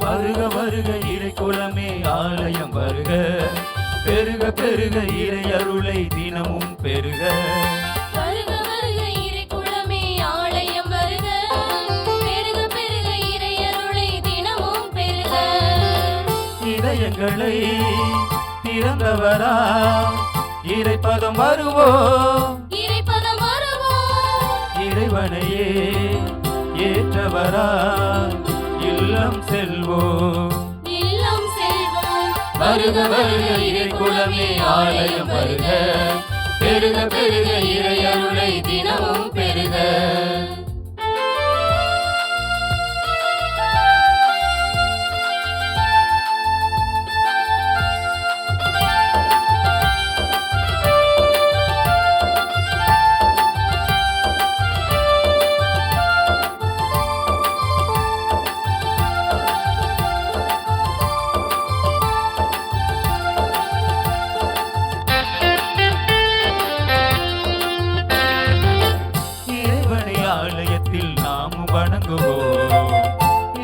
வருக வருக இறை குலமே ஆலயம் வருக, பெருக பெருக இறை அருளை தினமும் பெருக. வருக வருக இறை குலமே ஆலயம் வருக, பெருக பெருக இறை அருளை தினமும் பெருக. இதயங்களை திறந்தவரா இறைப்பதம் வருவோம், இறைப்பதம் வருவோம். இறைவனையே ஏற்றவரா இல்லம் செல்வோம், இல்லம் செல்வோம். வருக வருக இறை குலமே ஆலயம் வருக, பெருக பெருக இறை அருளை தினமும் பெருக.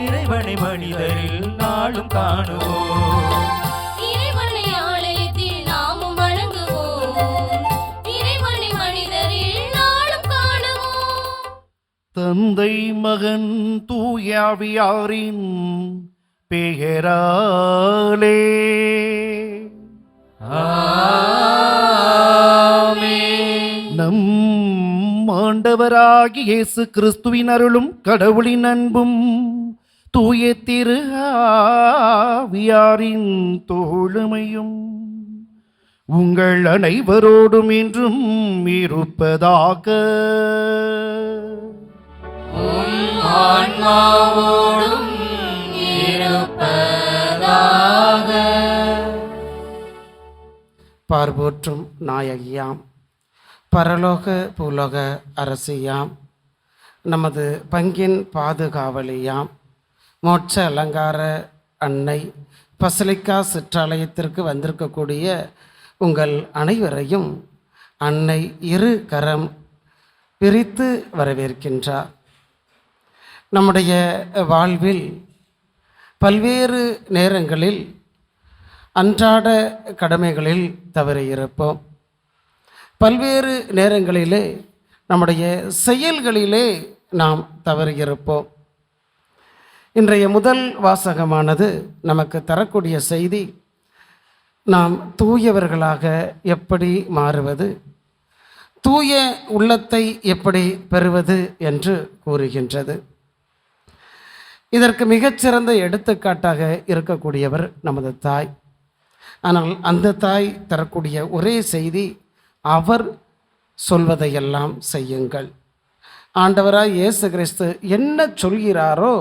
இறைவனை மனிதரில் நாளும் காணுவோம், இறைவனை ஆலயத்தில் நாமும் வணங்குவோம், இறைவனை மனிதரில் நாளும் காணுவோம். தந்தை மகன் தூயாவியாரின் பெயராலே நம் ஆண்டவராகிய இயேசு கிறிஸ்துவின் அருளும் கடவுளின் அன்பும் தூய திரு ஆவியாரின் தோழமையும் உங்கள் அனைவரோடும் என்றும் இருப்பதாக. ஆன்மாவோடும் இருப்பதாக. பார்போற்றும் நாயகியாம் பரலோக பூலோக அரசியாம் நமது பங்கின் பாதுகாவலியாம் மோட்ச அலங்கார அன்னை பசலிக்கா சிற்றாலயத்திற்கு வந்திருக்கக்கூடிய உங்கள் அனைவரையும் அன்னை இரு கரம் பிரித்து வரவேற்கின்றார். நம்முடைய வாழ்வில் பல்வேறு நேரங்களில் அன்றாட கடமைகளில் தவறியிருப்போம். பல்வேறு நேரங்களிலே நம்முடைய செயல்களிலே நாம் தவறியிருப்போம். இன்றைய முதல் வாசகமானது நமக்கு தரக்கூடிய செய்தி, நாம் தூயவர்களாக எப்படி மாறுவது, தூய உள்ளத்தை எப்படி பெறுவது என்று கூறுகின்றது. இதற்கு மிகச்சிறந்த எடுத்துக்காட்டாக இருக்கக்கூடியவர் நமது தாய். ஆனால் அந்த தாய் தரக்கூடிய ஒரே செய்தி, அவர் சொல்வதையெல்லாம் செய்யுங்கள். ஆண்டவராய் இயேசு கிறிஸ்து என்ன சொல்கிறாரோ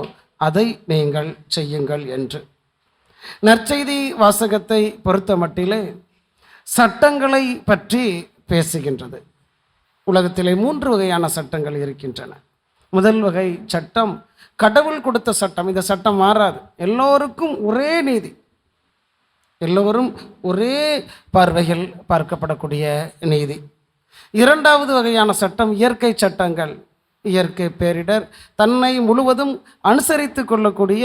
அதை நீங்கள் செய்யுங்கள் என்று. நற்செய்தி வாசகத்தை பொறுத்த மட்டிலே சட்டங்களை பற்றி பேசுகின்றது. உலகத்திலே 3 வகையான சட்டங்கள் இருக்கின்றன. முதல் வகை சட்டம் கடவுள் கொடுத்த சட்டம். இந்த சட்டம் மாறாது. எல்லோருக்கும் ஒரே நீதி, எல்லோரும் ஒரே பார்வையில் பார்க்கப்படக்கூடிய நீதி. இரண்டாவது வகையான சட்டம் இயற்கை சட்டங்கள். இயற்கை பேரிடர், தன்னை முழுவதும் அனுசரித்து கொள்ளக்கூடிய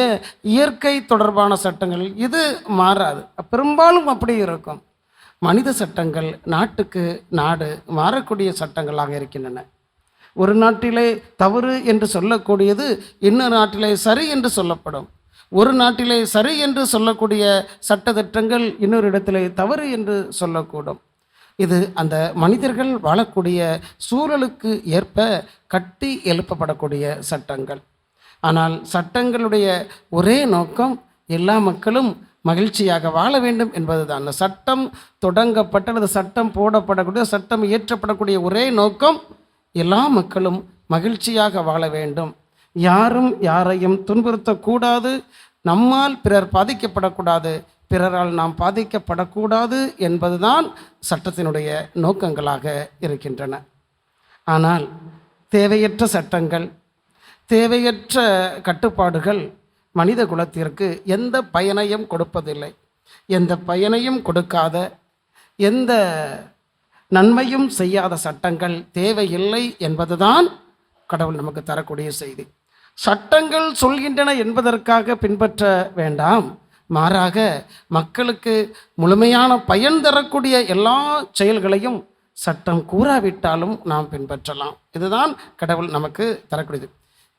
இயற்கை தொடர்பான சட்டங்கள். இது மாறாது, பெரும்பாலும் அப்படி இருக்கும். மனித சட்டங்கள் நாட்டுக்கு நாடு மாறக்கூடிய சட்டங்களாக இருக்கின்றன. ஒரு நாட்டிலே தவறு என்று சொல்லக்கூடியது இன்னொரு நாட்டிலே சரி என்று சொல்லப்படும். ஒரு நாட்டிலே சரி என்று சொல்லக்கூடிய சட்டத்திட்டங்கள் இன்னொரு இடத்திலே தவறு என்று சொல்லக்கூடும். இது அந்த மனிதர்கள் வாழக்கூடிய சூழலுக்கு ஏற்ப கட்டி எழுப்பப்படக்கூடிய சட்டங்கள். ஆனால் சட்டங்களுடைய ஒரே நோக்கம் எல்லா மக்களும் மகிழ்ச்சியாக வாழ வேண்டும் என்பதுதான். அந்த சட்டம் தொடங்கப்பட்ட அல்லது சட்டம் போடப்படக்கூடிய, சட்டம் இயற்றப்படக்கூடிய ஒரே நோக்கம் எல்லா மக்களும் மகிழ்ச்சியாக வாழ வேண்டும், யாரும் யாரையும் துன்புறுத்தக்கூடாது, நம்மால் பிறர் பாதிக்கப்படக்கூடாது, பிறரால் நாம் பாதிக்கப்படக்கூடாது என்பதுதான் சட்டத்தினுடைய நோக்கங்களாக இருக்கின்றன. ஆனால் தேவையற்ற சட்டங்கள், தேவையற்ற கட்டுப்பாடுகள் மனித குலத்திற்கு எந்த பயனையும் கொடுப்பதில்லை. எந்த பயனையும் கொடுக்காத, எந்த நன்மையும் செய்யாத சட்டங்கள் தேவையில்லை என்பதுதான் கடவுள் நமக்கு தரக்கூடிய செய்தி. சட்டங்கள் சொல்கின்றன என்பதற்காக பின்பற்ற வேண்டாம். மாறாக மக்களுக்கு முழுமையான பயன் தரக்கூடிய எல்லா செயல்களையும் சட்டம் கூறாவிட்டாலும் நாம் பின்பற்றலாம். இதுதான் கடவுள் நமக்கு தரக்கூடியது.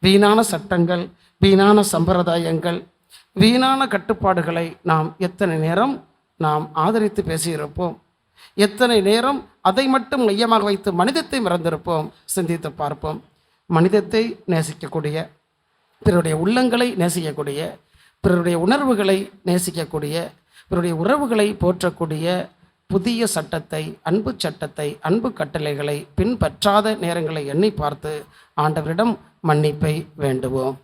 வீணான சட்டங்கள், வீணான சம்பிரதாயங்கள், வீணான கட்டுப்பாடுகளை நாம் எத்தனை நேரம் நாம் ஆதரித்து பேசியிருப்போம், எத்தனை நேரம் அதை மட்டும் மையமாக வைத்து மனிதத்தை மறந்திருப்போம். சிந்தித்து பார்ப்போம். மனிதத்தை நேசிக்கக்கூடிய, பிறருடைய உள்ளங்களை நேசிக்கக்கூடிய, பிறருடைய உணர்வுகளை நேசிக்கக்கூடிய, பிறருடைய உறவுகளை போற்றக்கூடிய புதிய சட்டத்தை, அன்பு சட்டத்தை, அன்பு கட்டளைகளை பின்பற்றாத நேரங்களை எண்ணி பார்த்து ஆண்டவரிடம் மன்னிப்பை வேண்டுவோம்.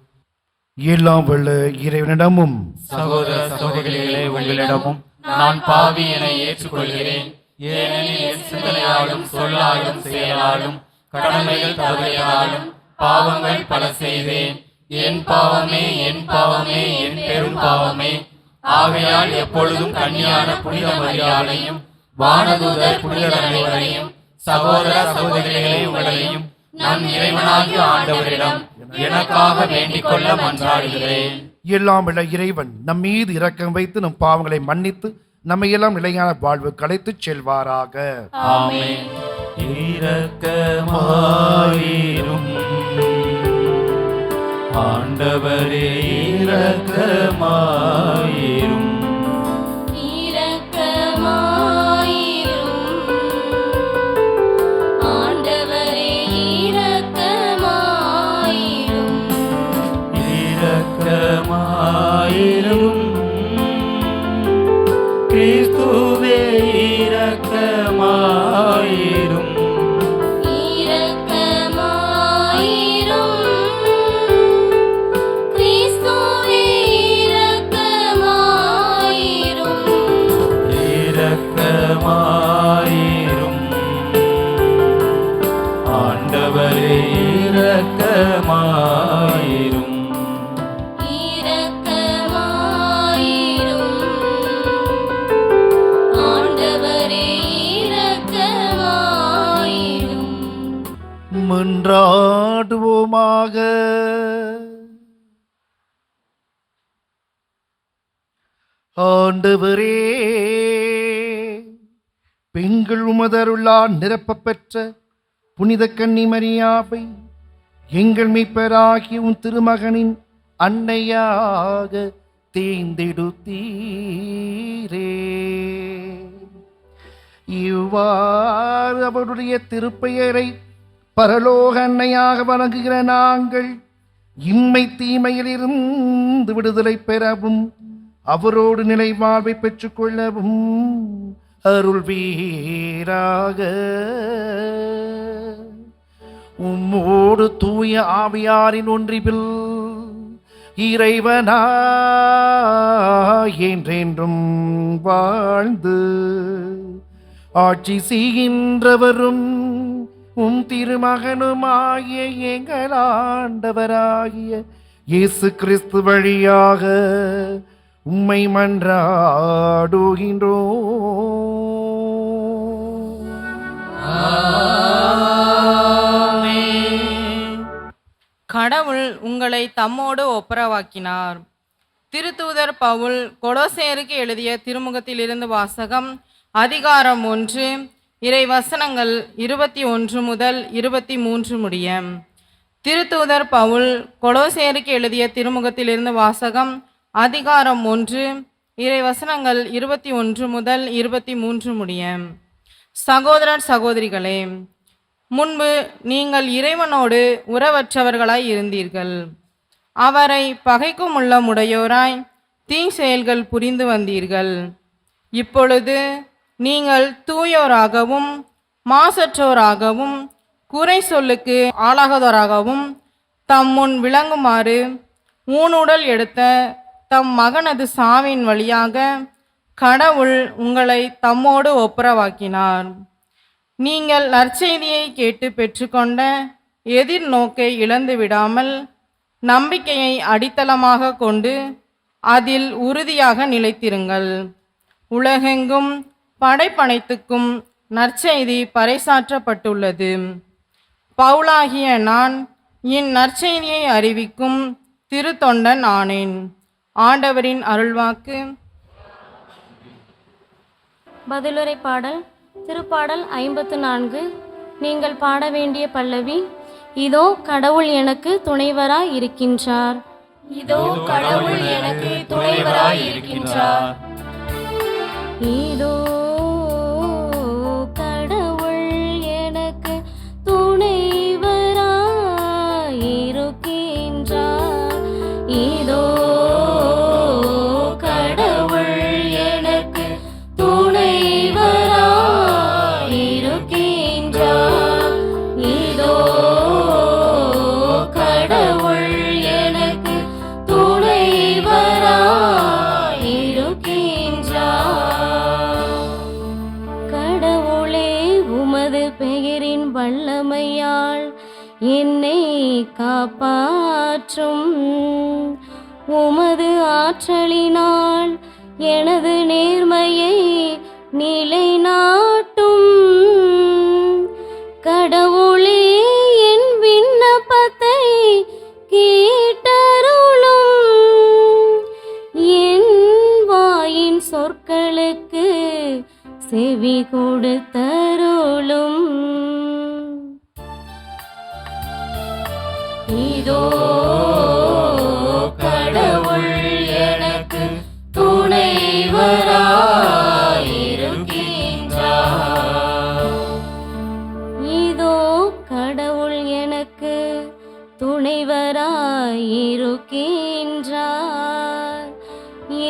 எல்லாம் வல்ல இறைவனிடமும் சகோதர சகோதரிகளே, உங்களிடமும் நான் பாவி என ஏற்றுக்கொள்கிறேன். ஏனெனில் என் சிந்தனையாலும் சொல்லாலும் செயலாலும் கடமைகள் தவறினாலும் பாவங்கள் பல செய்தேன். என் பாவமே, என் பாவமே, என் பெரும் பாவமே. ஆகையால் எப்பொழுதும் கன்னியான புனித மரியாதையும் வானதூதர் புனிதர் அனைவரையும் சகோதர சகோதரிகளே உங்களையும் நம் இறைவனாகிய ஆண்டவரிடம் எனக்காக வேண்டிக் கொள்ள மன்றாடுகிறேன். எல்லாம் வல்ல இறைவன் நம் மீது இரக்கம் வைத்து நம் பாவங்களை மன்னித்து நம்மை எல்லாம் நிலையான வாழ்வு கலைத்துச் செல்வாராக. ஆமென். இரக்கமாயிரும் ஆண்டவரே, இரக்கமாயிரும். இரக்கமாயிரும் ஆண்டவரே, இரக்கமாயிரும். இரக்கமாயிரும் கிறிஸ்துவே, இரக்கமாயிரும். இரக்கமாயிரும் கிறிஸ்துவே, இரக்கமாயிரும். இரக்கமாயிரும் ஆண்டவரே, இரக்கமாயிரும். இரக்கமாயிரும் ஆண்டவரே, இரக்கமாயிரும். மன்றாடுவோமாக. ஆண்டவரே, பெண்கள் உமதருளால் நிரப்பப் பெற்ற புனித கன்னி மரியாவை எங்கள் மீட்பராகிய உன் திருமகனின் அன்னையாக தேர்ந்தெடுத்தீரே. இவ்வாறு அவருடைய திருப்பெயரை பரலோக அன்னையாக வணங்குகிற நாங்கள் இம்மை தீமையிலிருந்து விடுதலை பெறவும் அவரோடு நிலை வாழ்வை பெற்றுக்கொள்ளவும் அருள்வீராக. உம்மோடு தூய ஆவியாரின் ஒன்றிப்பில் இறைவனா என்றென்றும் வாழ்ந்து ஆட்சி செய்கின்றவரும் உம் திருமகனுமாகிய எங்கள் ஆண்டவராகிய இயேசு கிறிஸ்து வழியாக உம்மை மன்றாடுகின்றோம். கடவுள் உங்களை தம்மோடு ஒப்புரவாக்கினார். திருத்தூதர் பவுல் கொலோசேயருக்கு எழுதிய திருமுகத்திலிருந்து வாசகம். அதிகாரம் 1, இறை வசனங்கள் 21 முதல் 23 முடிய. திருத்தூதர் பவுல் கொலோசேயருக்கு எழுதிய திருமுகத்திலிருந்து வாசகம். அதிகாரம் 1, இறை வசனங்கள் 21 முதல் 23 முடிய. சகோதரர் சகோதரிகளே, முன்பு நீங்கள் இறைவனோடு உறவற்றவர்களாய் இருந்தீர்கள். அவரை பகைக்கும் உள்ளமுடையோராய் தீ செயல்கள் புரிந்து வந்தீர்கள். இப்பொழுது நீங்கள் தூயோராகவும் மாசற்றோராகவும் குறை சொல்லுக்கு ஆளாகாதோராகவும் தம் முன் விளங்குமாறு ஊனுடல் எடுத்த தம் மகனது சாவின் வழியாக கடவுள் உங்களை தம்மோடு ஒப்புரவாக்கினார். நீங்கள் நற்செய்தியை கேட்டு பெற்றுக்கொண்ட எதிர்நோக்கை இழந்து விடாமல் நம்பிக்கையை அடித்தளமாக கொண்டு அதில் உறுதியாக நிலைத்திருங்கள். உலகெங்கும் படைப்பனைத்துக்கும் நற்செய்தி பறைசாற்றப்பட்டுள்ளது. பவுலாகிய நான் இந்நற்செய்தியை அறிவிக்கும் திருத்தொண்டன் ஆனேன். ஆண்டவரின் அருள்வாக்கு. பதிலுரை பாடல். திருப்பாடல் 54. நீங்கள் பாட வேண்டிய பல்லவி. இதோ கடவுள் எனக்கு துணைவராய் இருக்கின்றார். இதோ கடவுள் எனக்கு துணைவராய் இருக்கின்றார். இதோ கடவுள் எனக்கு துணைவராய் இருக்கின்றார். இதோ கடவுள் எனக்கு துணைவராய் இருக்கின்றார். இதோ கடவுள் எனக்கு துணைவராய் இருக்கின்றார். கடவுளே, உமது பெயரின் வல்லமையால் என்னை காப்பாற்றும். உமது ஆற்றலினால் எனது நேர்மையை நிலைநாட்டும். கடவுளே, என் விண்ணப்பத்தை கேட்டருளும். என் வாயின் சொற்களுக்கு செவி கொடுத்தருளும். இதோ கடவுள் எனக்கு துணைவராய் இருக்கின்றார். இதோ கடவுள் எனக்கு துணைவராய் இருக்கின்றார்.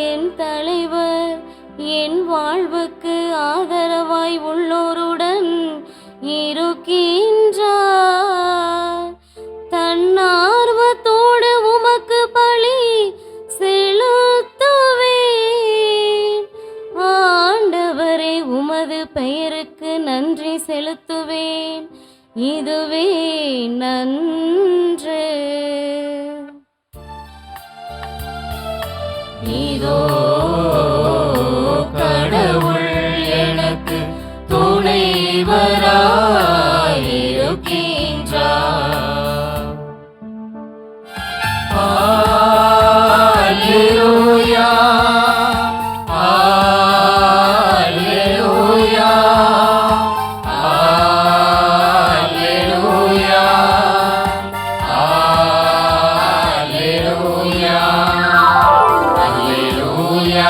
என் தலைவர் என் வாழ்வுக்கு ஆதரவாய் உள்ளோருடன் இருக்கின்றார். தன்னார்வத்தோடு உமக்கு பலி செலுத்துவேன். ஆண்டவரே, உமது பெயருக்கு நன்றி செலுத்துவேன். இதுவே நன்று. இதோ கடவுள் எனக்கு துணைவராய் இருக்கின்றார். அல்லேலூயா, அல்லேலூயா, அல்லேலூயா, அல்லேலூயா, அல்லேலூயா,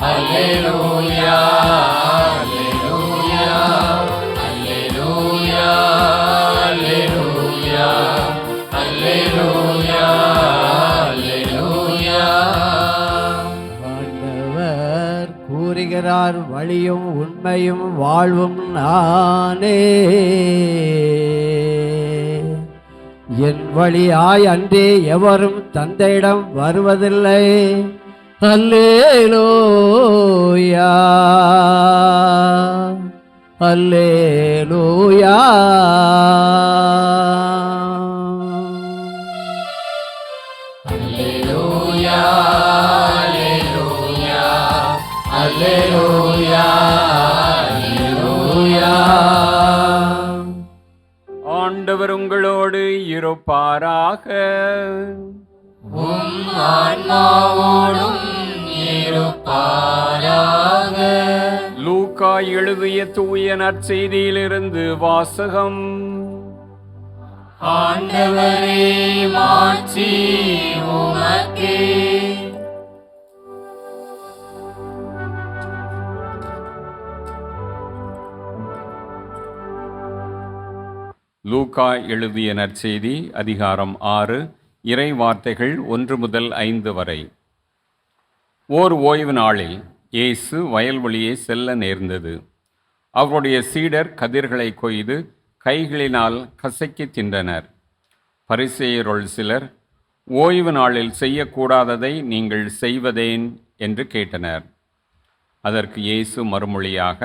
அல்லேலூயா, அல்லேலூயா, அல்லேலூயா, அல்லேலூயா, அல்லேலூயா, அல்லேலூயா. ஆண்டவர் கூறுகிறார், வழியும் உண்மையும் வாழ்வும் நானே. என் வழியாய் அன்றே எவரும் தந்தையிடம் வருவதில்லை. அல்லேலூயா, அல்லேலூயா. அல்லேலூயா, அல்லேலூயா, அல்லேலூயா, அல்லேலூயா. ஆண்டவர் உங்களோடு இருப்பாராக. உம் ஆன்மாவோடும் இருப்பாராக. லூக்கா எழுதிய தூய நற்செய்தியிலிருந்து வாசகம். ஆண்டவரே, மாட்சி உமக்கே. லூக்கா எழுதிய நற்செய்தி அதிகாரம் 6 இறை வார்த்தைகள் 1 முதல் 5 வரை. ஓர் ஓய்வு நாளில் இயேசு வயல்வெளியே செல்ல நேர்ந்தது. அவருடைய சீடர் கதிர்களை கொய்து கைகளினால் கசக்கி தின்றனர். பரிசேயருள் சிலர், ஓய்வு நாளில் செய்யக்கூடாததை நீங்கள் செய்வதேன் என்று கேட்டனர். அதற்கு இயேசு மறுமொழியாக,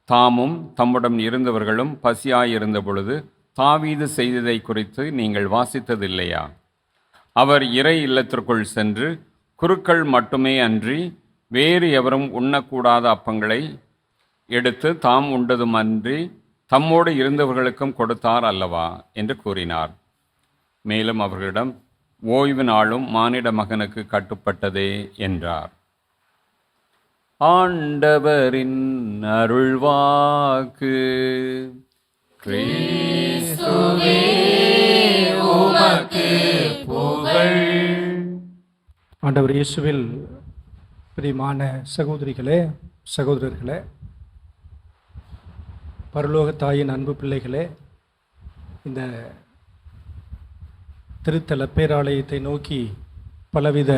தாமும் தம்முடன் இருந்தவர்களும் பசியாயிருந்த பொழுது தாவீது செய்ததை குறித்து நீங்கள் வாசித்ததில்லையா? அவர் இறை இல்லத்திற்குள் சென்று குருக்கள் மட்டுமே அன்றி வேறு எவரும் உண்ணக்கூடாத அப்பங்களை எடுத்து தாம் உண்டதும் அன்றி தம்மோடு இருந்தவர்களுக்கும் கொடுத்தார் அல்லவா என்று கூறினார். மேலும் அவர்களிடம், ஓய்வு நாளும் மானிட மகனுக்கு கட்டுப்பட்டதே என்றார். ஆண்டவரின் அருள்வாக்கு. கிறிஸ்துவே உமக்கு புகழ். ஆண்டவர் இயேசுவில் பிரியமான சகோதரிகளே, சகோதரர்களே, பரலோக தாயின் அன்பு பிள்ளைகளே, இந்த திருத்தல பேராலயத்தை நோக்கி பலவித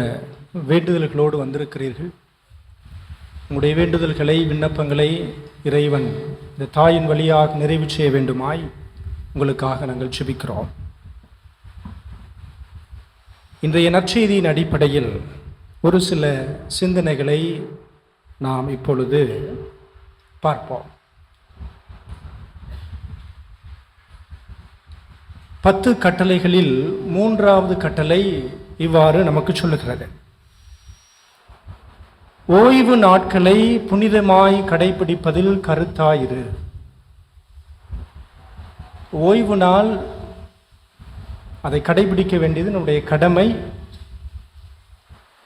வேண்டுதல்களோடு வந்திருக்கிறீர்கள். உங்களுடைய வேண்டுதல்களை, விண்ணப்பங்களை இறைவன் இந்த தாயின் வழியாக நிறைவு செய்ய வேண்டுமாய் உங்களுக்காக நாங்கள் ஜெபிக்கிறோம். இன்றைய நற்செய்தியின் அடிப்படையில் ஒரு சில சிந்தனைகளை நாம் இப்பொழுது பார்ப்போம். 10 கட்டளைகளில் 3வது கட்டளை இவ்வாறு நமக்கு சொல்லுகிறது: ஓய்வு நாட்களை புனிதமாய் கடைபிடிப்பதில் கருத்தாயிரு. ஓய்வு நாள், அதை கடைபிடிக்க வேண்டியது நம்முடைய கடமை.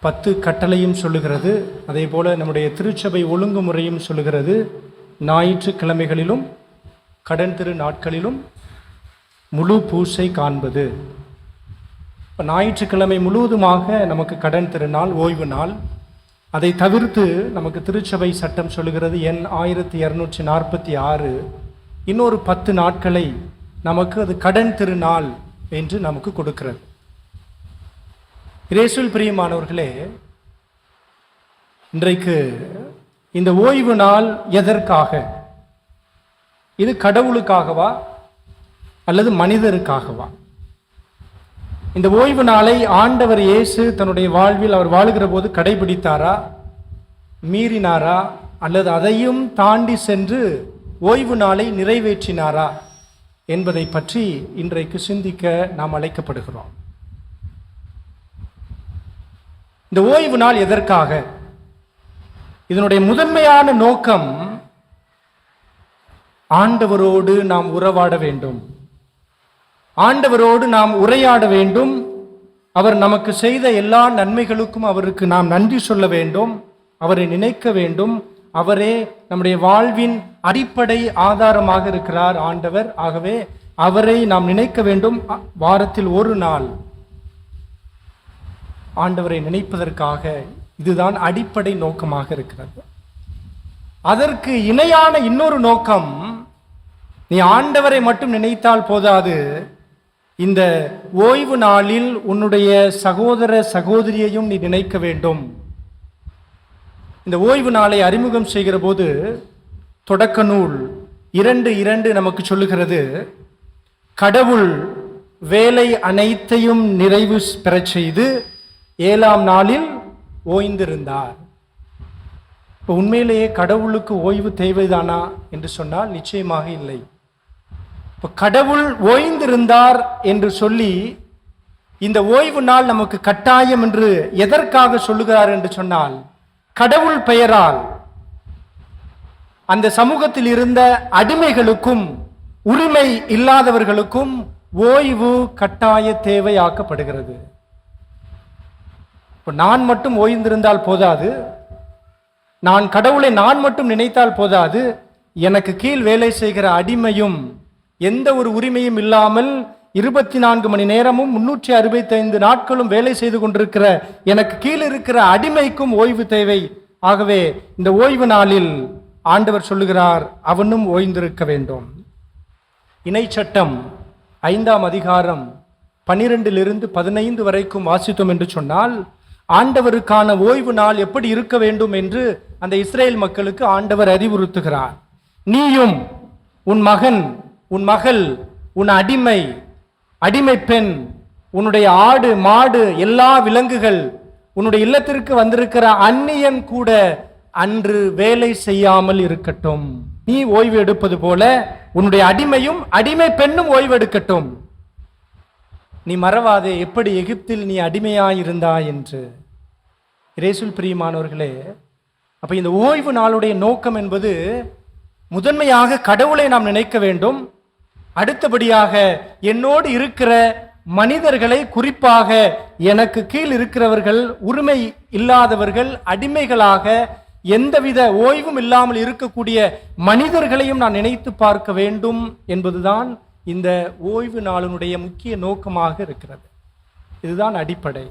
10 கட்டளையும் சொல்லுகிறது. அதே போல நம்முடைய திருச்சபை ஒழுங்குமுறையும் சொல்லுகிறது. ஞாயிற்றுக்கிழமைகளிலும் கடன் திரு நாட்களிலும் முழு பூசை காண்பது. இப்போ ஞாயிற்றுக்கிழமை முழுவதுமாக நமக்கு கடன் திருநாள், ஓய்வு நாள். அதை தவிர்த்து நமக்கு திருச்சபை சட்டம் சொல்லுகிறது, எண் 1246, இன்னொரு 10 நாட்களை நமக்கு அது கடன் திருநாள் என்று நமக்கு கொடுக்கிறது. இயேசுவில் பிரியமானவர்களே, இன்றைக்கு இந்த ஓய்வு நாள் எதற்காக? இது கடவுளுக்காகவா அல்லது மனிதருக்காகவா? இந்த ஓய்வு நாளை ஆண்டவர் இயேசு தன்னுடைய வாழ்வில் அவர் வாழுகிற போது கடைபிடித்தாரா, மீறினாரா, அல்லது அதையும் தாண்டி சென்று ஓய்வு நாளை நிறைவேற்றினாரா என்பதை பற்றி இன்றைக்கு சிந்திக்க நாம் அழைக்கப்படுகிறோம். இந்த ஓய்வு நாள் எதற்காக? இதனுடைய முதன்மையான நோக்கம் ஆண்டவரோடு நாம் உறவாட வேண்டும், ஆண்டவரோடு நாம் உரையாட வேண்டும். அவர் நமக்கு செய்த எல்லா நன்மைகளுக்கும் அவருக்கு நாம் நன்றி சொல்ல வேண்டும், அவரை நினைக்க வேண்டும். அவரே நம்முடைய வாழ்வின் அடிப்படை ஆதாரமாக இருக்கிறார் ஆண்டவர். ஆகவே அவரை நாம் நினைக்க வேண்டும். வாரத்தில் ஒரு நாள் ஆண்டவரை நினைப்பதற்காக இதுதான் அடிப்படை நோக்கமாக இருக்கிறது. அதற்கு இணையான இன்னொரு நோக்கம், நீ ஆண்டவரை மட்டும் நினைத்தால் போதாது, இந்த ஓய்வு நாளில் உன்னுடைய சகோதர சகோதரியையும் நீ நினைக்க வேண்டும். இந்த ஓய்வு நாளை அறிமுகம் செய்கிற போது தொடக்க நூல் 2:2 நமக்கு சொல்லுகிறது, கடவுள் வேலை அனைத்தையும் நிறைவு பெறச் செய்து 7ஆம் நாளில் ஓய்ந்திருந்தார். இப்போ உண்மையிலேயே கடவுளுக்கு ஓய்வு தேவைதானா என்று சொன்னால் நிச்சயமாக இல்லை. இப்போ கடவுள் ஓய்ந்திருந்தார் என்று சொல்லி இந்த ஓய்வு நாள் நமக்கு கட்டாயம் என்று எதற்காக சொல்லுகிறார் என்று சொன்னால், கடவுள் பெயரால் அந்த சமூகத்தில் இருந்த அடிமைகளுக்கும் உரிமை இல்லாதவர்களுக்கும் ஓய்வு கட்டாய தேவையாக்கப்படுகிறது. இப்போ நான் மட்டும் ஓய்ந்திருந்தால் போதாது, நான் கடவுளை நான் மட்டும் நினைத்தால் போதாது, எனக்கு கீழ் வேலை செய்கிற அடிமையும் எந்த ஒரு உரிமையும் இல்லாமல் 24 மணி நேரமும் 365 நாட்களும் வேலை செய்து கொண்டிருக்கிற எனக்கு கீழ் இருக்கிற அடிமைக்கும் ஓய்வு தேவை. ஆகவே இந்த ஓய்வு நாளில் ஆண்டவர் சொல்லுகிறார், அவனும் ஓய்ந்திருக்க வேண்டும். இணைச்சட்டம் 5ஆம் அதிகாரம் 12 - 15 வரைக்கும் வாசித்தோம் என்று சொன்னால், ஆண்டவருக்கான ஓய்வு நாள் எப்படி இருக்க வேண்டும் என்று அந்த இஸ்ரேல் மக்களுக்கு ஆண்டவர் அறிவுறுத்துகிறார். நீயும் உன் மகன், உன் மகள், உன் அடிமை, அடிமை பெண், உன்னுடைய ஆடு மாடு எல்லா விலங்குகள், உன்னுடைய இல்லத்திற்கு வந்திருக்கிற அந்நியன் கூட அன்று வேலை செய்யாமல் இருக்கட்டும். நீ ஓய்வு எடுப்பது போல உன்னுடைய அடிமையும் அடிமை பெண்ணும் ஓய்வு எடுக்கட்டும். நீ மறவாதே எப்படி எகிப்தில் நீ அடிமையாயிருந்தாய் என்று. இயேசுவில் பிரியமானவர்களே, அப்ப இந்த ஓய்வு நாளுடைய நோக்கம் என்பது முதன்மையாக கடவுளை நாம் நினைக்க வேண்டும். அடுத்தபடியாக என்னோடு இருக்கிற மனிதர்களை, குறிப்பாக எனக்கு கீழ் இருக்கிறவர்கள், உரிமை இல்லாதவர்கள், அடிமைகளாக எந்தவித ஓய்வும் இல்லாமல் இருக்கக்கூடிய மனிதர்களையும் நான் நினைத்து பார்க்க வேண்டும் என்பதுதான் இந்த ஓய்வு நாளினுடைய முக்கிய நோக்கமாக இருக்கிறது. இதுதான் அடிப்படை.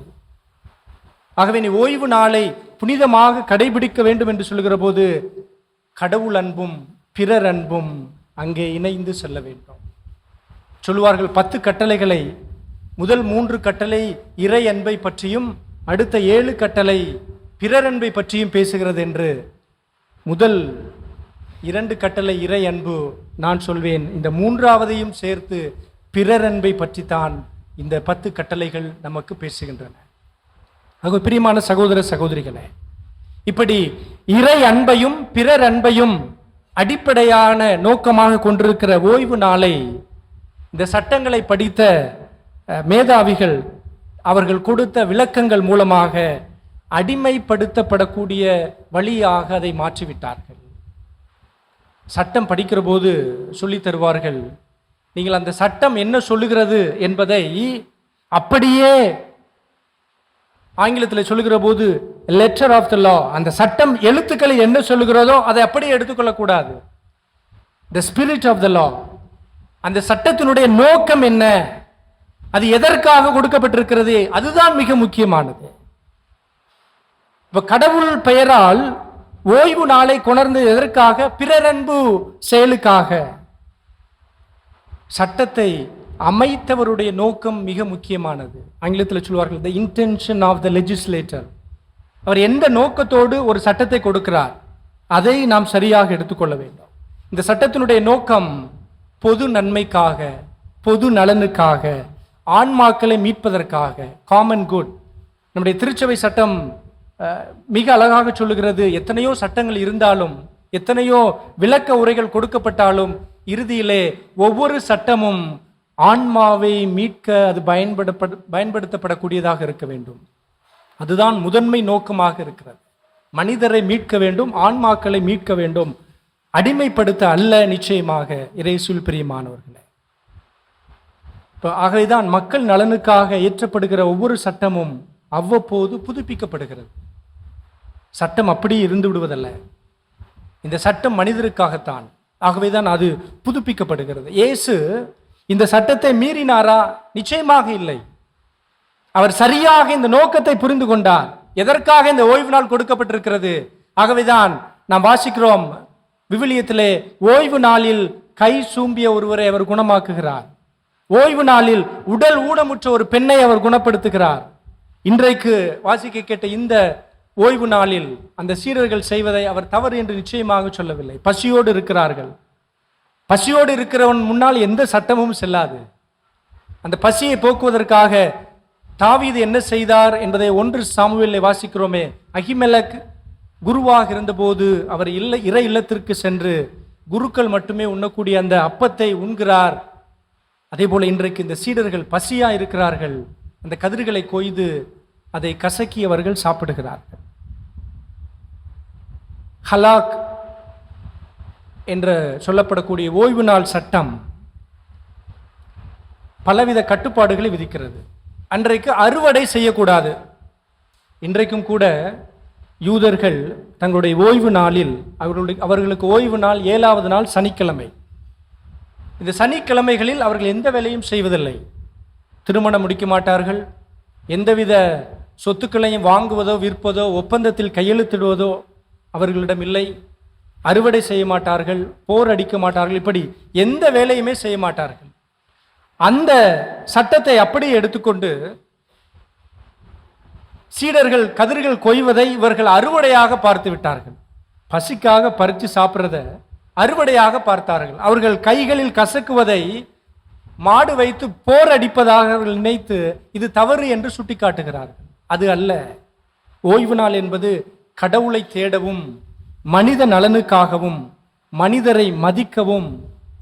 ஆகவே நீ ஓய்வு நாளை புனிதமாக கடைபிடிக்க வேண்டும் என்று சொல்கிற போது கடவுள் அன்பும் பிறர் அன்பும் அங்கே இணைந்து செல்ல வேண்டும். சொல்லுவார்கள் 10 கட்டளைகளை, முதல் 3 கட்டளை இறை அன்பை பற்றியும் அடுத்த 7 கட்டளை பிறர் அன்பை பற்றியும் பேசுகிறது என்று. முதல் 2 கட்டளை இறை அன்பு, நான் சொல்வேன் இந்த 3ஆவதையும் சேர்த்து பிறர் அன்பை பற்றித்தான் இந்த 10 கட்டளைகள் நமக்கு பேசுகின்றன. ஆக பிரியமான சகோதர சகோதரிகளே, இப்படி இறை அன்பையும் பிறர் அன்பையும் அடிப்படையான நோக்கமாக கொண்டிருக்கிற ஓய்வு நாளை இந்த சட்டங்களை படித்த மேதாவிகள் அவர்கள் கொடுத்த விளக்கங்கள் மூலமாக அடிமைப்படுத்தப்படக்கூடிய வழியாக அதை மாற்றிவிட்டார்கள். சட்டம் படிக்கிற போது சொல்லி தருவார்கள், நீங்கள் அந்த சட்டம் என்ன சொல்லுகிறது என்பதை அப்படியே, ஆங்கிலத்தில் சொல்லுகிற போது லெட்டர் ஆஃப் த லா, அந்த சட்டம் எழுத்துக்களை என்ன சொல்லுகிறதோ அதை அப்படியே எடுத்துக்கொள்ளக்கூடாது. த ஸ்பிரிட் ஆஃப் த லா, அந்த சட்டத்தினுடைய நோக்கம் என்ன, அது எதற்காக கொடுக்கப்பட்டிருக்கிறது, அதுதான் மிக முக்கியமானது. இப்ப கடவுள் பெயரால் ஓய்வு நாளை கொணர்ந்து எதற்காக? பிறரன்பு செயலுக்காக. சட்டத்தை அமைத்தவருடைய நோக்கம் மிக முக்கியமானது. ஆங்கிலத்தில் சொல்வார்கள் the intention of the legislator. அவர் எந்த நோக்கத்தோடு ஒரு சட்டத்தை கொடுக்கிறார் அதை நாம் சரியாக எடுத்துக்கொள்ள வேண்டும். இந்த சட்டத்தினுடைய நோக்கம் பொது நன்மைக்காக, பொது நலனுக்காக, ஆன்மாக்களை மீட்பதற்காக, காமன் குட். நம்முடைய திருச்சபை சட்டம் மிக அழகாக சொல்லுகிறது, எத்தனையோ சட்டங்கள் இருந்தாலும், எத்தனையோ விளக்க உரைகள் கொடுக்கப்பட்டாலும், இறுதியிலே ஒவ்வொரு சட்டமும் ஆன்மாவை மீட்க அது பயன்படுத்தப்படக்கூடியதாக இருக்க வேண்டும். அதுதான் முதன்மை நோக்கமாக இருக்கிறது. மனிதரை மீட்க வேண்டும், ஆன்மாக்களை மீட்க வேண்டும், அடிமைப்படுத்த அல்ல. நிச்சயமாக இறையேசுவில் பிரியமானவர்களே, ஆகவேதான் மக்கள் நலனுக்காக இயற்றப்படுகிற ஒவ்வொரு சட்டமும் அவ்வப்போது புதுப்பிக்கப்படுகிறது. சட்டம் அப்படி இருந்து விடுவதல்ல, இந்த சட்டம் மனிதருக்காகத்தான். ஆகவேதான் அது புதுப்பிக்கப்படுகிறது. இயேசு இந்த சட்டத்தை மீறினாரா? நிச்சயமாக இல்லை. அவர் சரியாக இந்த நோக்கத்தை புரிந்து கொண்டார். எதற்காக இந்த ஓய்வு நாள் கொடுக்கப்பட்டிருக்கிறது? ஆகவேதான் நாம் வாசிக்கிறோம் விவிலியத்திலே, ஓய்வு நாளில் கை சூம்பிய ஒருவரை அவர் குணமாக்குகிறார். ஓய்வு நாளில் உடல் ஊனமுற்ற ஒரு பெண்ணை அவர் குணப்படுத்துகிறார். இன்றைக்கு வாசிக்க கேட்ட இந்த ஓய்வு நாளில் அந்த சீடர்கள் செய்வதை அவர் தவறு என்று நிச்சயமாக சொல்லவில்லை. பசியோடு இருக்கிறார்கள். பசியோடு இருக்கிறவன் முன்னால் எந்த சட்டமும் செல்லாது. அந்த பசியை போக்குவதற்காக தாவீது என்ன செய்தார் என்பதை 1 சாமுவேலில் வாசிக்கிறோமே. அகிமெலக் குருவாக இருந்தபோது அவர் இறை இல்லத்திற்கு சென்று குருக்கள் மட்டுமே உண்ணக்கூடிய அந்த அப்பத்தை உண்கிறார். அதே போல இன்றைக்கு இந்த சீடர்கள் பசியா இருக்கிறார்கள். அந்த கதிர்களை கொய்து அதை கசக்கி அவர்கள் சாப்பிடுகிறார்கள். ஹலாக் என்று சொல்லப்படக்கூடிய ஓய்வு நாள் சட்டம் பலவித கட்டுப்பாடுகளை விதிக்கிறது. அன்றைக்கு அறுவடை செய்யக்கூடாது. இன்றைக்கும் கூட யூதர்கள் தங்களுடைய ஓய்வு நாளில் அவர்களுக்கு ஓய்வு நாள் 7வது நாள் சனிக்கிழமை. இந்த சனிக்கிழமைகளில் அவர்கள் எந்த வேலையும் செய்வதில்லை. திருமணம் முடிக்க மாட்டார்கள். எந்தவித சொத்துக்களையும் வாங்குவதோ விற்பதோ ஒப்பந்தத்தில் கையெழுத்திடுவதோ அவர்களிடம் இல்லை. அறுவடை செய்ய மாட்டார்கள், போர் அடிக்க மாட்டார்கள், இப்படி எந்த வேலையுமே செய்ய மாட்டார்கள். அந்த சட்டத்தை அப்படியே எடுத்துக்கொண்டு சீடர்கள் கதிர்கள் கொய்வதை இவர்கள் அறுவடையாக பார்த்து விட்டார்கள். பசிக்காக பறித்து சாப்பிட்றத அறுவடையாக பார்த்தார்கள். அவர்கள் கைகளில் கசக்குவதை மாடு வைத்து போர் அடிப்பதாக அவர்கள் நினைத்து இது தவறு என்று சுட்டி காட்டுகிறார்கள். அது அல்ல. ஓய்வு நாள் என்பது கடவுளை தேடவும், மனித நலனுக்காகவும், மனிதரை மதிக்கவும்,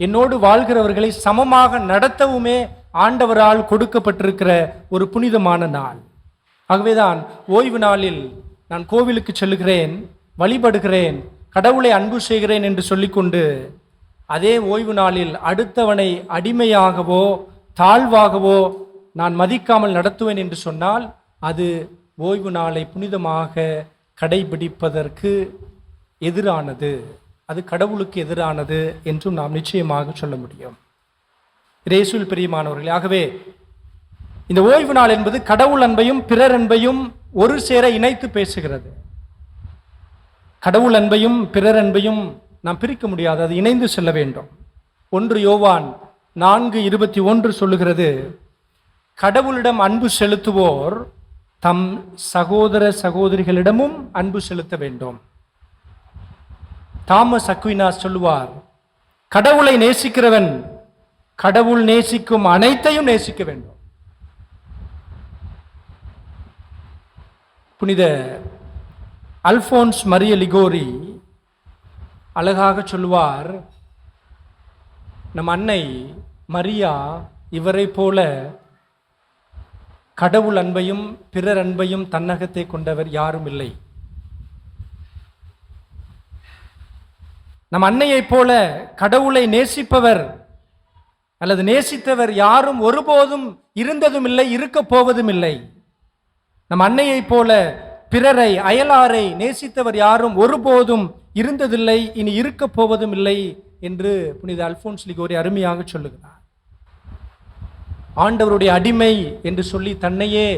என்னோடு வாழ்கிறவர்களை சமமாக நடத்தவுமே ஆண்டவரால் கொடுக்கப்பட்டிருக்கிற ஒரு புனிதமான நாள். ஆகவேதான் ஓய்வு நாளில் நான் கோவிலுக்கு செல்லுகிறேன், வழிபடுகிறேன், கடவுளை அன்பு செய்கிறேன் என்று சொல்லிக்கொண்டு அதே ஓய்வு நாளில் அடுத்தவனை அடிமையாகவோ தாழ்வாகவோ நான் மதிக்காமல் நடத்துவேன் என்று சொன்னால் அது ஓய்வு நாளை புனிதமாக கடைபிடிப்பதற்கு எதிரானது, அது கடவுளுக்கு எதிரானது என்றும் நாம் நிச்சயமாக சொல்ல முடியும். இயேசுவில் பிரியமானவர்களே, ஆகவே இந்த ஓய்வு நாள் என்பது கடவுள் அன்பையும் பிறர் அன்பையும் ஒரு சேர இணைத்து பேசுகிறது. கடவுள் அன்பையும் பிறர் அன்பையும் நாம் பிரிக்க முடியாது, அது இணைந்து செல்ல வேண்டும். 1 யோவான் 4:21 சொல்லுகிறது, கடவுளிடம் அன்பு செலுத்துவோர் தம் சகோதர சகோதரிகளிடமும் அன்பு செலுத்த வேண்டும். தாமஸ் அக்வினாஸ் சொல்லுவார், கடவுளை நேசிக்கிறவன் கடவுள் நேசிக்கும் அனைத்தையும் நேசிக்க வேண்டும். புனித அல்போன்ஸ் மரிய லிகோரி அழகாக சொல்லுவார், நம் அன்னை மரியா இவரை போல கடவுள் அன்பையும் பிறர் அன்பையும் தன்னகத்தை கொண்டவர் யாரும் இல்லை. நம் அன்னையைப் போல கடவுளை நேசிப்பவர் அல்லது நேசித்தவர் யாரும் ஒருபோதும் இருந்ததும் இல்லை, இருக்க போவதும் இல்லை. நம் அன்னையைப் போல பிறரை அயலாரை நேசித்தவர் யாரும் ஒருபோதும் இருந்ததில்லை, இனி இருக்க போவதும் இல்லை என்று புனித அல்போன்ஸ் லிகோரி அருமையாக சொல்லுகிறார். ஆண்டவருடைய அடிமை என்று சொல்லி தன்னையே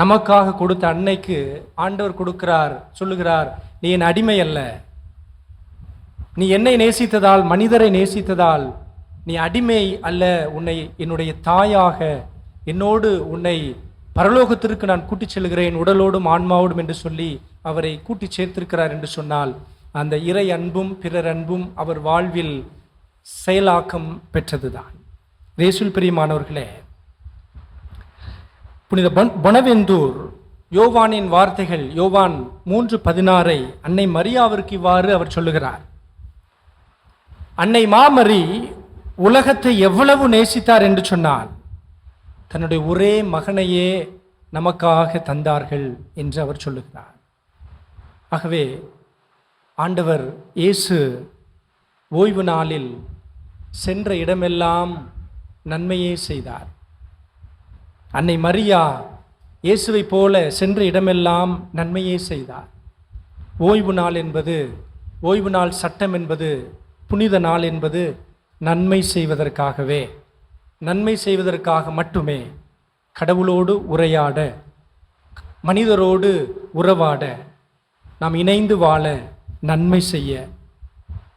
நமக்காக கொடுத்த அன்னைக்கு ஆண்டவர் கொடுக்கிறார், சொல்லுகிறார், நீ என் அடிமை அல்ல, நீ என்னை நேசித்ததால், மனிதரை நேசித்ததால் நீ அடிமை அல்ல, உன்னை என்னுடைய தாயாக, என்னோடு உன்னை பரலோகத்திற்கு நான் கூட்டிச் செல்கிறேன் உடலோடும் ஆன்மாவோடும் என்று சொல்லி அவரை கூட்டி சேர்த்திருக்கிறார் என்று சொன்னால் அந்த இறை அன்பும் பிறர் அன்பும் அவர் வாழ்வில் செயலாக்கம் பெற்றதுதான். இயேசுவில் பிரியமானவர்களே, புனித பொனவெந்தூர் யோவானின் வார்த்தைகள், யோவான் 3:16 அன்னை மரியாவிற்கு இவ்வாறு அவர் சொல்லுகிறார், அன்னை மாமரி உலகத்தை எவ்வளவு நேசித்தார் என்று சொன்னால் தன்னுடைய ஒரே மகனையே நமக்காக தந்தார்கள் என்று அவர் சொல்லுகிறார். ஆகவே ஆண்டவர் இயேசு ஓய்வு நாளில் சென்ற இடமெல்லாம் நன்மையே செய்தார். அன்னை மரியா இயேசுவை போல சென்ற இடமெல்லாம் நன்மையே செய்தார். ஓய்வு நாள் என்பது, ஓய்வு நாள் சட்டம் என்பது, புனித நாள் என்பது நன்மை செய்வதற்காகவே, நன்மை செய்வதற்காக மட்டுமே, கடவுளோடு உரையாட, மனிதரோடு உறவாட, நாம் இணைந்து வாழ, நன்மை செய்ய.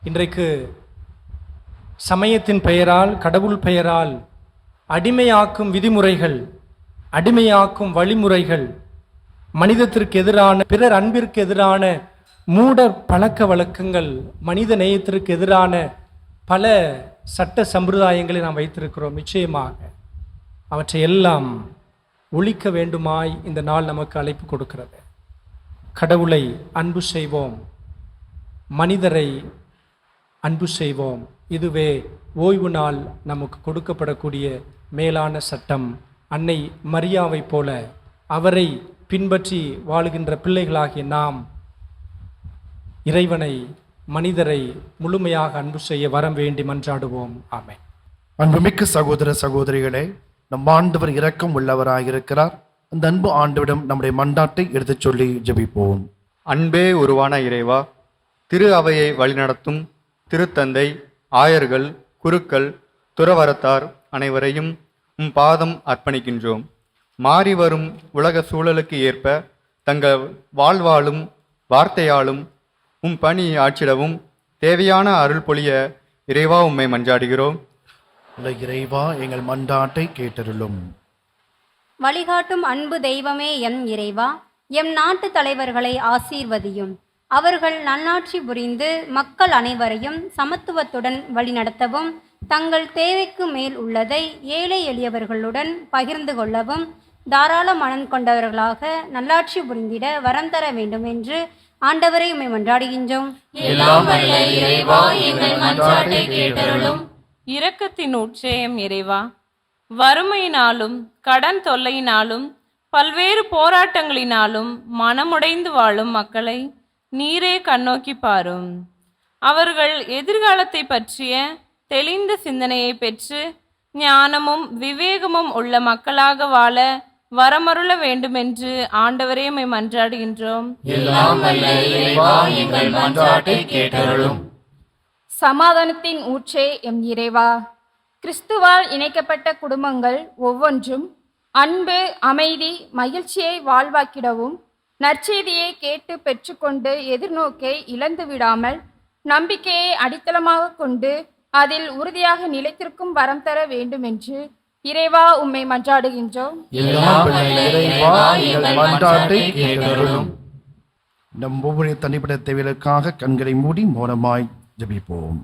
இன்றைக்கு சமயத்தின் பெயரால், கடவுள் பெயரால் அடிமையாக்கும் விதிமுறைகள், அடிமையாக்கும் வழிமுறைகள், மனிதத்திற்கு எதிரான, பிறர் அன்பிற்கு எதிரான மூட பழக்க வழக்கங்கள், மனித நேயத்திற்கு எதிரான பல சட்ட சம்பிரதாயங்களை நாம் வைத்திருக்கிறோம். நிச்சயமாக அவற்றை எல்லாம் ஒழிக்க வேண்டுமாய் இந்த நாள் நமக்கு அழைப்பு கொடுக்கிறது. கடவுளை அன்பு செய்வோம், மனிதரை அன்பு செய்வோம். இதுவே ஓய்வு நாள் நமக்கு கொடுக்கப்படக்கூடிய மேலான சட்டம். அன்னை மரியாவை போல அவரை பின்பற்றி வாழுகின்ற பிள்ளைகளாகிய நாம் இறைவனை, மனிதரை முழுமையாக அன்பு செய்ய வரம் வேண்டி மன்றாடுவோம். ஆமென். அன்புமிக்க சகோதர சகோதரிகளே, நம் ஆண்டவர் இரக்கம் உள்ளவராயிருக்கிறார். அந்த அன்பு ஆண்டவிடம் நம்முடைய மன்றாட்டை எடுத்துச் சொல்லி ஜெபிப்போம். அன்பே உருவான இறைவா, திரு அவையை வழிநடத்தும் திருத்தந்தை, ஆயர்கள், குருக்கள், துறவரத்தார் அனைவரையும் உம் பாதம் அர்ப்பணிக்கின்றோம். மாறி வரும் உலக சூழலுக்கு ஏற்ப தங்கள் வாழ்வாலும் வார்த்தையாலும் உம் பணி ஆற்றிடவும் தேவையான அருள் பொழிய இறைவா உம்மை மன்றாடுகிறோம். இறைவா, எங்கள் மன்றாட்டை கேட்டருளும். வழிகாட்டும் அன்பு தெய்வமே எம் இறைவா, எம் நாட்டு தலைவர்களை ஆசீர்வதியும். அவர்கள் நல்லாட்சி புரிந்து மக்கள் அனைவரையும் சமத்துவத்துடன் வழிநடத்தவும், தங்கள் தேவைக்கு மேல் உள்ளதை ஏழை எளியவர்களுடன் பகிர்ந்து கொள்ளவும், தாராள மனம் கொண்டவர்களாக நல்லாட்சி புரிந்திட வரம் தர வேண்டும் என்று ஆண்டவரை உம்மை மன்றாடுகின்றோம். எல்லாம் வல்ல இறைவா, எங்கள் மன்றாட்டை கேட்டருளும். இரக்கத்தின் உச்சயம் இறைவா, வறுமையினாலும் கடன் தொல்லையினாலும் பல்வேறு போராட்டங்களினாலும் மனமுடைந்து வாழும் மக்களை நீரே கண்ணோக்கி பாரும். அவர்கள் எதிர்காலத்தை பற்றிய தெளிந்த சிந்தனையை பெற்று ஞானமும் விவேகமும் உள்ள மக்களாக வாழ வரமருள வேண்டுமென்று ஆண்டவரே உம்மை மன்றாடுகின்றோம். எல்லாம் வல்ல இறைவா, எங்கள் மன்றாட்டை கேட்டருளும். சமாதானத்தின் ஊற்றே எம் இறைவா, கிறிஸ்துவால் இணைக்கப்பட்ட குடும்பங்கள் ஒவ்வொன்றும் அன்பு, அமைதி, மகிழ்ச்சியை வாழ்வாக்கிடவும், நற்செய்தியை கேட்டு பெற்றுக்கொண்டு எதிர்நோக்கை இழந்து விடாமல் நம்பிக்கையை அடித்தளமாக கொண்டு அதில் உறுதியாக நிலைத்திருக்கும் வரம் தர வேண்டும் என்று இறைவா உம்மை மன்றாடுகின்றோம். எல்லாம் வல்ல இறைவா, எங்கள் மன்றாட்டை கேட்டருளும். நம் ஒவ்வொரு தனிப்பட்ட தேவைகளுக்காக கண்களை மூடி மௌனமாய் ஜெபிப்போம்.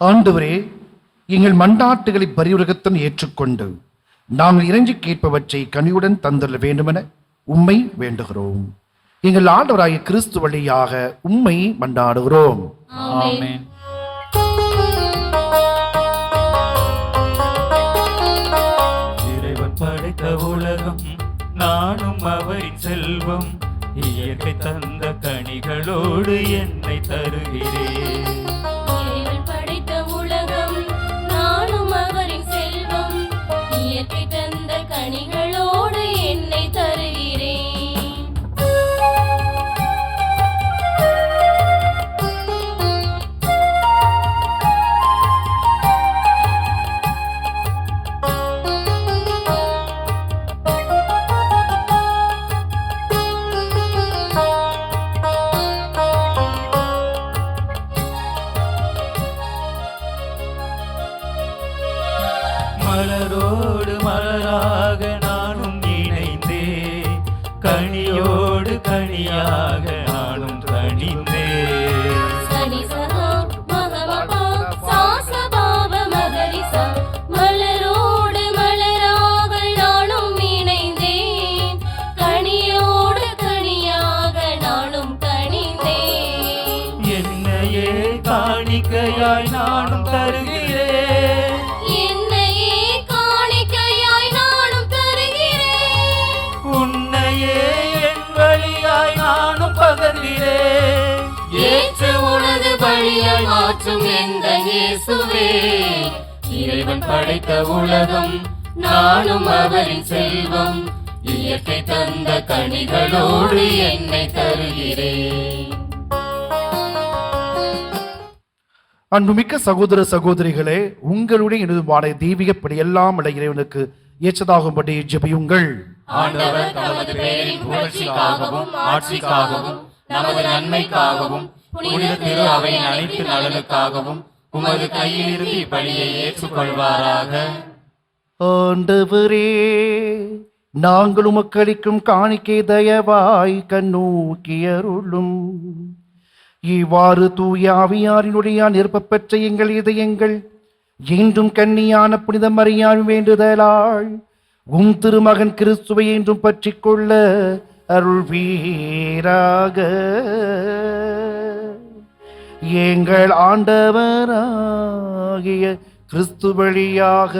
ஆண்டவரே, எங்கள் மன்றாட்டுகளை பரிவுரகத்துடன் ஏற்றுக்கொண்டு நாங்கள் இறைஞ்சி கேட்பவற்றை கனியுடன் தந்துள்ள வேண்டுமென உம்மை வேண்டுகிறோம். எங்கள் ஆண்டவராகிய கிறிஸ்து வழியாக உம்மை மன்றாடுகிறோம். ஆமென். இறைவன் படைத்த உலகம் நானும் அவரின் செல்வம், இயற்கை தந்த கனிகளோடு என்னை தருகிறேன். இறைவன் படைத்த உலகம் நானும் அவரின் செல்வம், இயற்கை தந்த கனிகளோடு என்னை தருகிறேன். மலரோடு மலராக நானும் இணைந்தே, கனியோடு கனியாக நானும் கனிந்தே. சனி சகா மகமபா சாசபாவ மகரிசா, மலரோடு மலராக நானும் இணைந்தேன், கனியோடு கனியாக நானும் கனிந்தேன். என்னையே காணிக்கையாய் நானும் தருகிறேன். என்னையே காணிக்கையாய் நானும் தருகிறேன். உன்னையே என் வழியாய் நானும் பகர்கிறேன். ஏற்று உனது பழியாய் மாற்றும் எங்கள் இயேசுவே, இறைவன் படைத்த உலகம் நானும் அவரின் செல்வம், இயற்கை தந்த கனிகளோடு என்னை தருகிறேன். அன்புமிக்க சகோதர சகோதரிகளே, உங்களுடைய எனது வாடகை தெய்வீகப்படி எல்லாம் உள்ள இறைவனுக்கு ஏற்றதாகும்படி ஜெபியுங்கள். ஆண்டவர் தமது பெயரின் புகழ்ச்சிக்காகவும் ஆட்சிக்காகவும் நமது நன்மைக்காகவும் புனித திரு அவையின் அனைத்து நலனுக்காகவும் உமது கையிலிருந்து இப்பலியை ஏற்றுக்கொள்வாராக. ஆண்டவரே, நாங்கள் உமக்களிக்கும் காணிக்கை தயவாய் கண்ணோக்கி அருளும். இவ்வாறு தூய ஆவியாரினுடைய நிற்ப பெற்ற எங்கள் இதயங்கள் என்றும் கன்னியான புனித மரியாள் வேண்டுதலாள் உம் திருமகன் கிறிஸ்துவை என்றும் பற்றிக் கொள்ள அருள்வீராக. எங்கள் ஆண்டவராகிய கிறிஸ்து வழியாக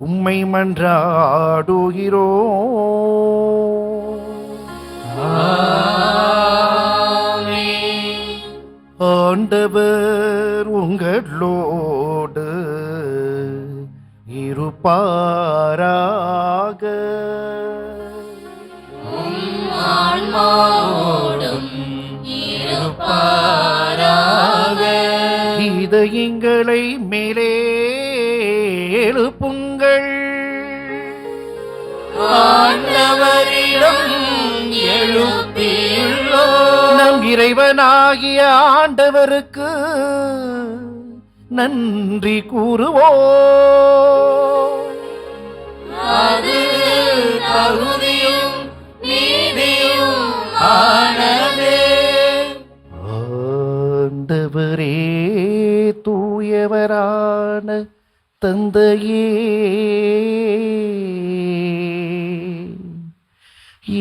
உம்மை மன்றாடுகிறோம். ஆண்டவர் உங்களோடு இருப்பாராக. ஆன்மாவோடும் இருப்பாராக. இதயங்களை மேலே எழுப்புங்கள். ஆண்டவரிடம் எழுப்பியுள்ளோம். நம் இறைவனாகிய ஆண்டவருக்கு நன்றி கூறுவோம். அது தகுதியும் நீதியும் ஆனதே. ஆண்டவரே, தூயவரான தந்தையே,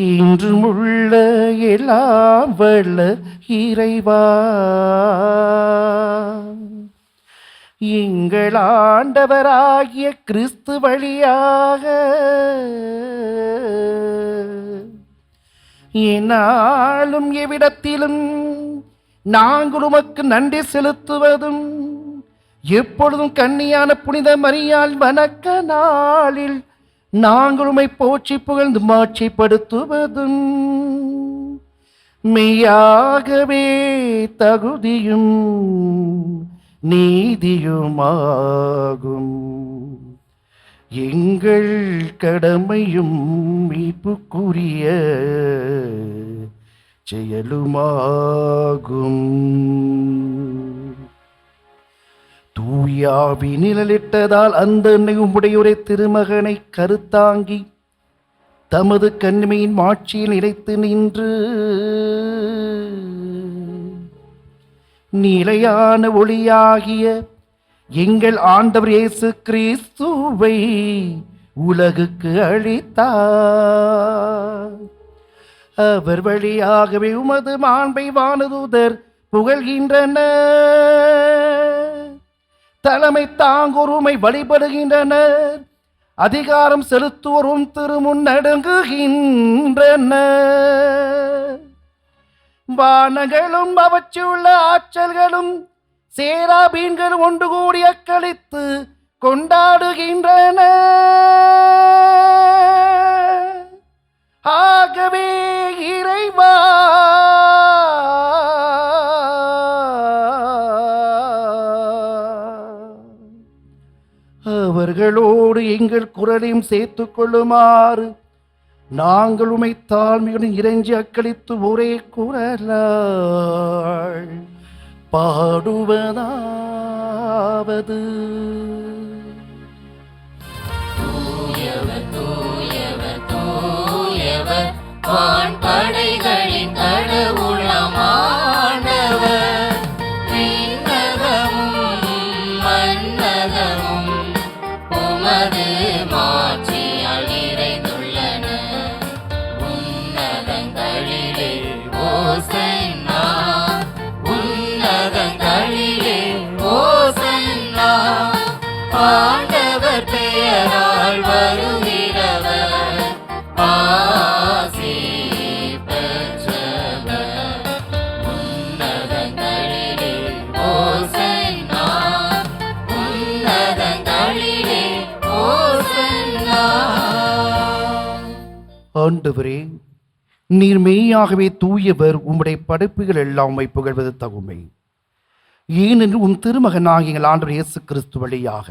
இன்றும் உள்ள எல்லாம் வல்ல இறைவா, எங்கள் ஆண்டவராகிய கிறிஸ்து வழியாக என்னாலும் எவ்விடத்திலும் நாங்கள் உமக்கு நன்றி செலுத்துவதும் எப்பொழுதும் கன்னியான புனித மரியாள் வணக்க நாளில் நாங்கள் உம்மை போற்றி புகழ்ந்து மாட்சிப்படுத்துவதும் மெய்யாகவே தகுதியும் நீதியுமாகும். எங்கள் கடமையும் மீட்புக்குரிய செயலுமாகும். தூயாவி நிழலிட்டதால் அந்த உம்முடையுரை திருமகனை கருத்தாங்கி தமது கண்மையின் மாட்சியில் நிலைத்து நின்று நிலையான ஒளியாகிய எங்கள் ஆண்டவர் இயேசு கிறிஸ்துவை உலகுக்கு அளித்தார். அவர் வழியாகவே உமது மாண்பை வானதூதர் புகழ்கின்றனர். தலைமை தாங்கோருமை வழிபடுகின்றனர். அதிகாரம் செலுத்துவோரும் திருமுன் நடுங்குகின்றனர். வானங்களும் அவற்றியுள்ள ஆற்றல்களும் சேராபீன்கள் ஒன்று கூடி அக்களித்து கொண்டாடுகின்றன. ஆகவே இறைவா, அவர்களோடு எங்கள் குரலையும் சேர்த்துக் கொள்ளுமாறு நாங்கள் உம்மை தாழ்மையுடன் இறைஞ்சி அக்களித்து ஒரே குரலால் பாடுவதாவது. தூயவர் தூயவர் தூயவர் வான்படைகளின் கடவுளாம் ஆண்டவர். விண்ணகமும் மண்ணகமும் உமது மாட்சியால் நிறைந்துள்ளன. உன்னதங்களிலே ஓசன்னா, உன்னதங்களிலே ஓசன்னா. ஆண்டவர் பெயரால் வருகிறவர் ஆசி பெற்றவர். உன்னதங்களிலே ஓசன்னா, உன்னதங்களிலே ஓசன்னா. ஆண்டவரே, நீர் மெய்யாகவே தூயவர். உம்முடைய படைப்புகள் எல்லாம் உம்மை புகழ்வது தகுமை. ஏனென்று உம் திருமகனாகிய எங்கள் ஆண்டவர் இயேசு கிறிஸ்து வழியாக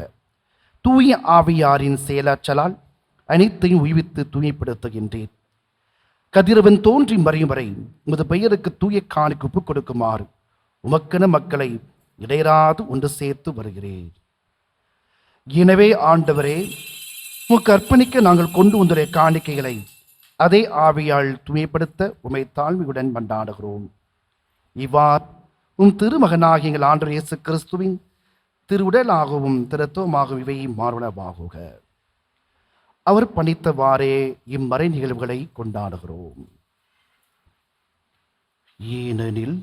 தூய ஆவியாரின் செயலாற்றலால் அனைத்தையும் உய்வித்து தூய்மைப்படுத்துகின்றேன். கதிரவன் தோன்றி மறையும் வரை உமது பெயருக்கு தூய காணிக்கு ஒப்புக் கொடுக்குமாறு உமக்கென மக்களை இடையராது ஒன்று சேர்த்து வருகிறேன். எனவே ஆண்டவரே, உமக்கு அர்ப்பணிக்க நாங்கள் கொண்டு வந்துடைய காணிக்கைகளை அதே ஆவியால் தூய்மைப்படுத்த உம்மை தாழ்மையுடன் மன்றாடுகிறோம். இவ்வாறு உம் திருமகனாகிய எங்கள் ஆண்டவர் இயேசு கிறிஸ்துவின் திருவுடலாகவும் திருத்துவமாகவும் இவை மாறுணவாகுக. அவர் பணித்தவாறே இம்மறை நிகழ்வுகளை கொண்டாடுகிறோம். ஏனெனில்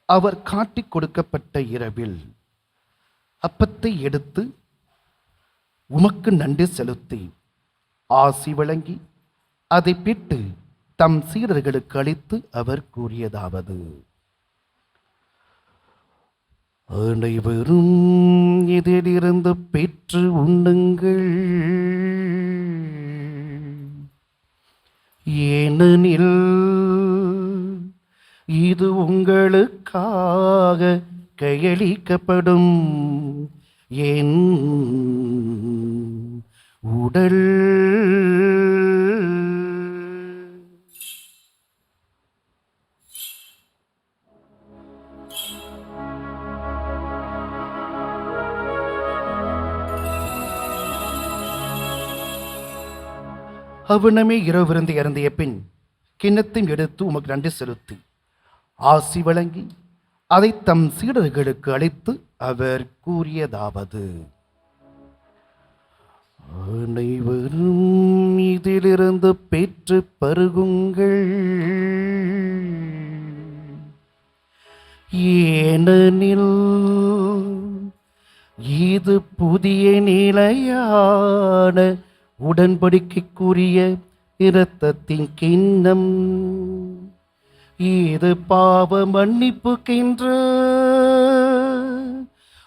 அவர் காட்டிக் கொடுக்கப்பட்ட இரவில் அப்பத்தை எடுத்து உமக்கு நன்றி செலுத்தி ஆசி வழங்கி அதை பிட்டு தம் சீடர்களுக்கு அளித்து அவர் கூறியதாவது: அனைவரும் இதிலிருந்து பெற்று உண்ணுங்கள், ஏனெனில் இது உங்களுக்காக கையளிக்கப்படும் என் உடல். அவ்வினமே இரவு விருந்து இறந்திய பின் கிண்ணத்தையும் எடுத்து உமக்கு நன்றி செலுத்தி ஆசி வழங்கி அதை தம் சீடர்களுக்கு அளித்து அவர் கூறியதாவது: அனைவரும் இதிலிருந்து பெற்று பருகுங்கள், ஏனெனில் இது புதிய நிலையான உடன்படிக்கைக்குரிய இரத்தத்தின் கிண்ணம் இது பாவ மன்னிப்புக்கின்ற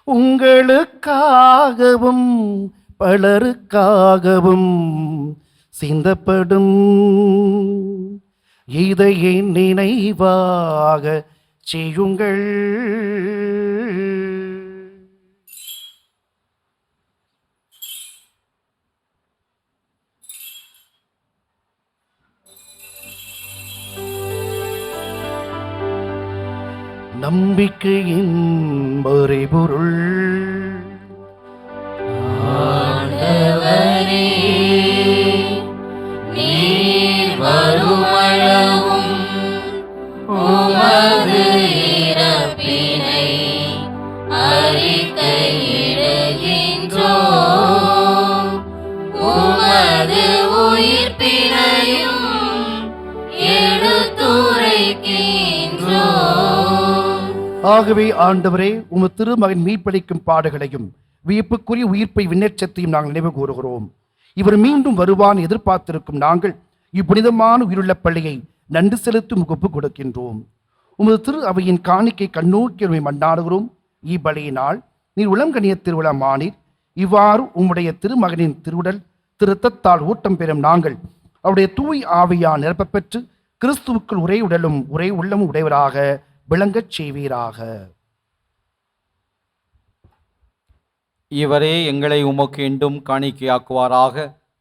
உங்களுக்காகவும் பலருக்காகவும் சிந்தப்படும். இதை என் நினைவாக செய்யுங்கள். நம்பிக்கையின் மறைபொருள் ஆண்டவரே, நீர் வருமளவும் உமது இறப்பினை அறிக்கையிடுகின்றோம், உமது உயிர்ப்பினையும் எடுத்துரைக்கின்றோம். ஆகவே ஆண்டவரே, உமது திருமகன் மீட்பளிக்கும் பாடுகளையும் வியப்புக்குரிய உயிர்ப்பை விண்ணேற்றத்தையும் நாங்கள் நினைவு கூறுகிறோம். இவர் மீண்டும் வருவான் எதிர்பார்த்திருக்கும் நாங்கள் இப்புனிதமான உயிருள்ள பள்ளியை நன்றி செலுத்தும் ஒப்புக் கொடுக்கின்றோம். உமது திரு அவையின் காணிக்கை கண்ணோக்கி மண்டாடுகிறோம். இப்பலியினால் நீர் உளங்கனிய திருவிழா மானீர். இவ்வாறு உம்முடைய திருமகனின் திருவுடல் திருத்தத்தால் ஊட்டம் பெறும் நாங்கள் அவருடைய தூய் ஆவியால் நிரப்பப் பெற்று கிறிஸ்துவுக்குள் ஒரே உடலும் ஒரே உள்ளமும் உடையவராக விளங்கச் செய்வீராக. இவரே எங்களை உமக்கு என்றும் காணிக்கையாக்குவாராக.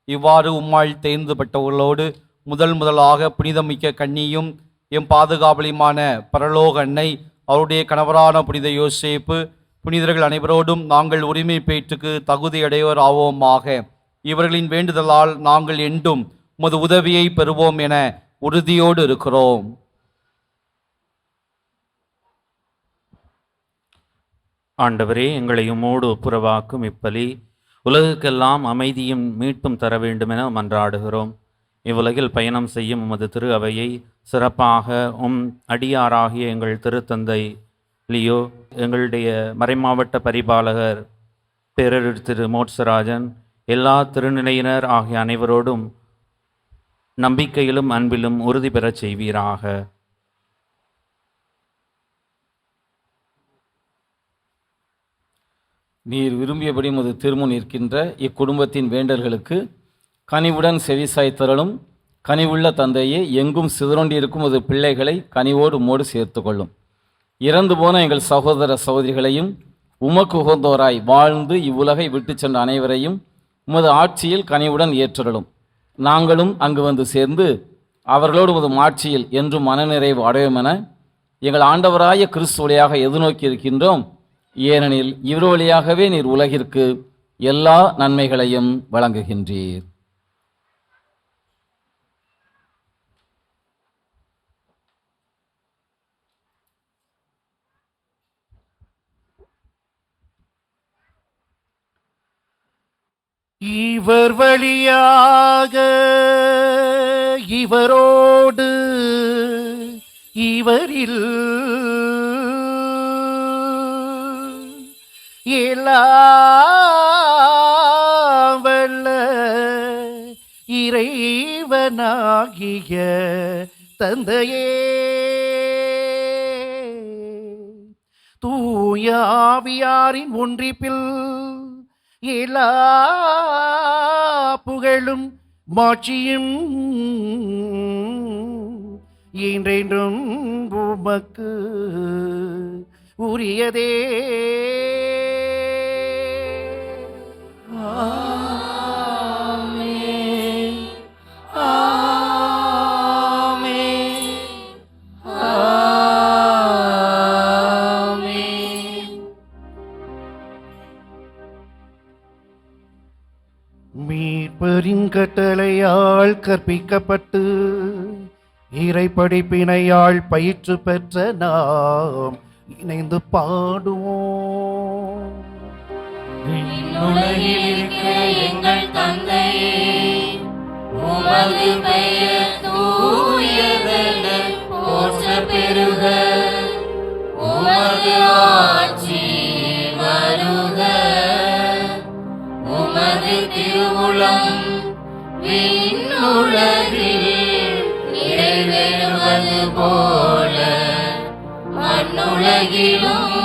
இவ்வாறு உம்மால் தேர்ந்துபட்டவர்களோடு முதலாக புனிதமிக்க கன்னியும் எம் பாதுகாவலியுமான பரலோக அன்னை, அவருடைய கணவரான புனித யோசேப்பு, புனிதர்கள் அனைவரோடும் நாங்கள் உரிமை பேற்றுக்கு தகுதியடையோர் ஆவோமாக. இவர்களின் வேண்டுதலால் நாங்கள் என்றும் உமது உதவியை பெறுவோம் என உறுதியோடு இருக்கிறோம். ஆண்டவரே, எங்களை உம்மோடு ஒப்புரவாக்கும் இப்பலி உலகுக்கெல்லாம் அமைதியும் மீட்பும் தர வேண்டுமென மன்றாடுகிறோம். இவ்வுலகில் பயணம் செய்யும் உமது திரு அவையை சிறப்பாக அடியாராகிய எங்கள் திருத்தந்தை லியோ, எங்களுடைய மறைமாவட்ட பரிபாலகர் பேரர் திரு மோட்சராஜன், எல்லா திருநிலையினர் ஆகிய அனைவரோடும் நம்பிக்கையிலும் அன்பிலும் உறுதி பெறச் செய்வீராக. நீர் விரும்பியபடி உமது திருமுன் நிற்கின்ற இக்குடும்பத்தின் வேண்டல்களுக்கு கனிவுடன் செவிசாய்த்தரலும். கனிவுள்ள தந்தையே, எங்கும் சிதறொண்டிருக்கும் உமது பிள்ளைகளை கனிவோடு உம்மோடு சேர்த்து கொள்ளும். இறந்து போன எங்கள் சகோதர சகோதரிகளையும் உமக்கு உகந்தோராய் வாழ்ந்து இவ்வுலகை விட்டு சென்ற அனைவரையும் உமது ஆட்சியில் கனிவுடன் ஏற்றருளும். நாங்களும் அங்கு வந்து சேர்ந்து அவர்களோடு உமது ஆட்சியில் என்றும் மனநிறைவு அடையும் என எங்கள் ஆண்டவராய கிறிஸ்து வழியாக எதிர்நோக்கி இருக்கின்றோம். ஏனெனில் இவர் வழியாகவே நீர் உலகிற்கு எல்லா நன்மைகளையும் வழங்குகின்றீர். இவர் வழியாக இவரோடு இவரில் எல்லாம் வல்ல இறைவனாகிய தந்தையே, தூய ஆவியாரின் ஒன்றிப்பில் எல்லா புகழும் மாட்சியும் என்றென்றும் உமக்கு உரியதே. ஆமென். ஆமென். ஆமென். மீட்பரின் கட்டளையால் கற்பிக்கப்பட்டு இறை படிப்பினையால் பயிற்று பெற்ற நாம் இணைந்து பாடுவோம். விண்ணுலகில் இருக்கிற எங்கள் தந்தையே, உமது பெயர் தூயதென போற்றப் பெறுக. உமது ஆட்சி வருக. உமது திருவுளம் விண்ணுலகில் நிறைவேறுவது போல மண்ணுலகிலும்